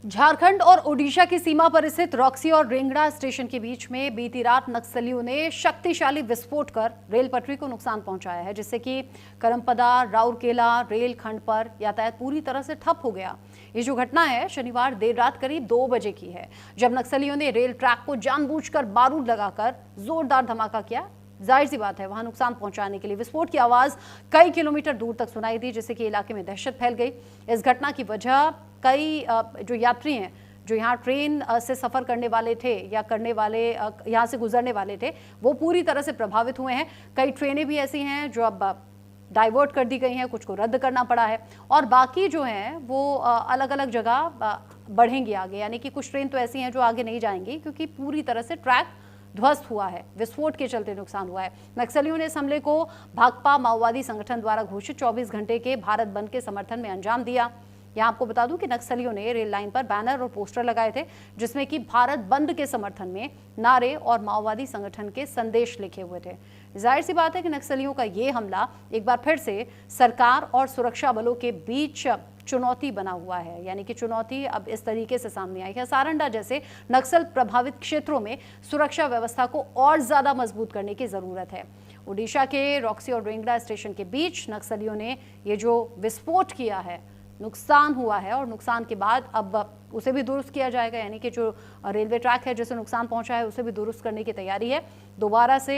झारखंड और ओडिशा की सीमा पर स्थित रॉक्सी और रेंगड़ा स्टेशन के बीच में बीती रात नक्सलियों ने शक्तिशाली विस्फोट कर रेल पटरी को नुकसान पहुंचाया है, जिससे कि करमपदा राउरकेला रेल खंड पर यातायात पूरी तरह से ठप हो गया। ये जो घटना है शनिवार देर रात करीब 2 बजे की है, जब नक्सलियों ने रेल ट्रैक को जानबूझकर बारूद लगाकर जोरदार धमाका किया। जाहिर सी बात है, वहां नुकसान पहुंचाने के लिए विस्फोट की आवाज कई किलोमीटर दूर तक सुनाई दी, जिससे कि इलाके में दहशत फैल गई। इस घटना की वजह कई जो यात्री हैं जो यहाँ ट्रेन से सफ़र करने वाले थे या करने वाले यहाँ से गुजरने वाले थे, वो पूरी तरह से प्रभावित हुए हैं। कई ट्रेनें भी ऐसी हैं जो अब डाइवर्ट कर दी गई हैं, कुछ को रद्द करना पड़ा है और बाकी जो हैं वो अलग अलग जगह बढ़ेंगी आगे, यानी कि कुछ ट्रेन तो ऐसी हैं जो आगे नहीं जाएंगी क्योंकि पूरी तरह से ट्रैक ध्वस्त हुआ है, विस्फोट के चलते नुकसान हुआ है। नक्सलियों ने इस हमले को भाकपा माओवादी संगठन द्वारा घोषित 24 घंटे के भारत बंद के समर्थन में अंजाम दिया। यहाँ आपको बता दूं कि नक्सलियों ने रेल लाइन पर बैनर और पोस्टर लगाए थे, जिसमें कि भारत बंद के समर्थन में नारे और माओवादी संगठन के संदेश लिखे हुए थे। जाहिर सी बात है कि नक्सलियों का ये हमला एक बार फिर से सरकार और सुरक्षा बलों के बीच चुनौती बना हुआ है, यानी कि चुनौती अब इस तरीके से सामने आई है। सारंडा जैसे नक्सल प्रभावित क्षेत्रों में सुरक्षा व्यवस्था को और ज्यादा मजबूत करने की जरूरत है। ओडिशा के रॉक्सी और रेंगड़ा स्टेशन के बीच नक्सलियों ने ये जो विस्फोट किया है, नुकसान हुआ है और नुकसान के बाद अब उसे भी दुरुस्त किया जाएगा, यानी कि जो रेलवे ट्रैक है जिसे नुकसान पहुंचा है उसे भी दुरुस्त करने की तैयारी है। दोबारा से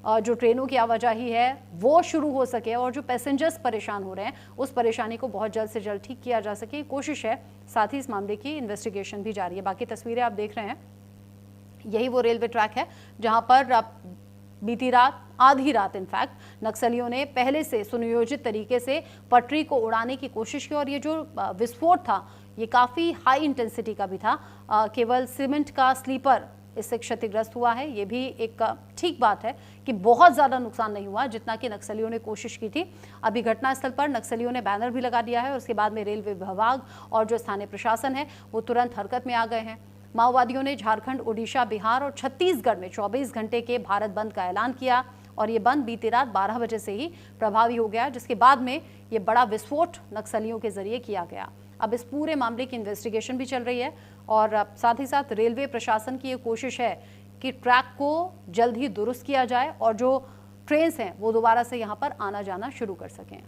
जो ट्रेनों की आवाजाही है वो शुरू हो सके और जो पैसेंजर्स परेशान हो रहे हैं उस परेशानी को बहुत जल्द से जल्द ठीक किया जा सके, कोशिश है। साथ ही इस मामले की इन्वेस्टिगेशन भी जारी है। बाकी तस्वीरें आप देख रहे हैं, यही वो रेलवे ट्रैक है जहां पर बीती रात, आधी रात इनफैक्ट, नक्सलियों ने पहले से सुनियोजित तरीके से पटरी को उड़ाने की कोशिश की और ये जो विस्फोट था ये काफ़ी हाई इंटेंसिटी का भी था। केवल सीमेंट का स्लीपर इससे क्षतिग्रस्त हुआ है। ये भी एक ठीक बात है कि बहुत ज़्यादा नुकसान नहीं हुआ जितना कि नक्सलियों ने कोशिश की थी। अभी घटनास्थल पर नक्सलियों ने बैनर भी लगा दिया है और उसके बाद में रेलवे विभाग और जो स्थानीय प्रशासन है वो तुरंत हरकत में आ गए हैं। माओवादियों ने झारखंड, ओडिशा, बिहार और छत्तीसगढ़ में 24 घंटे के भारत बंद का ऐलान किया और ये बंद बीती रात 12 बजे से ही प्रभावी हो गया, जिसके बाद में ये बड़ा विस्फोट नक्सलियों के जरिए किया गया। अब इस पूरे मामले की इन्वेस्टिगेशन भी चल रही है और साथ ही साथ रेलवे प्रशासन की ये कोशिश है कि ट्रैक को जल्द ही दुरुस्त किया जाए और जो ट्रेन्स हैं वो दोबारा से यहाँ पर आना जाना शुरू कर सकें।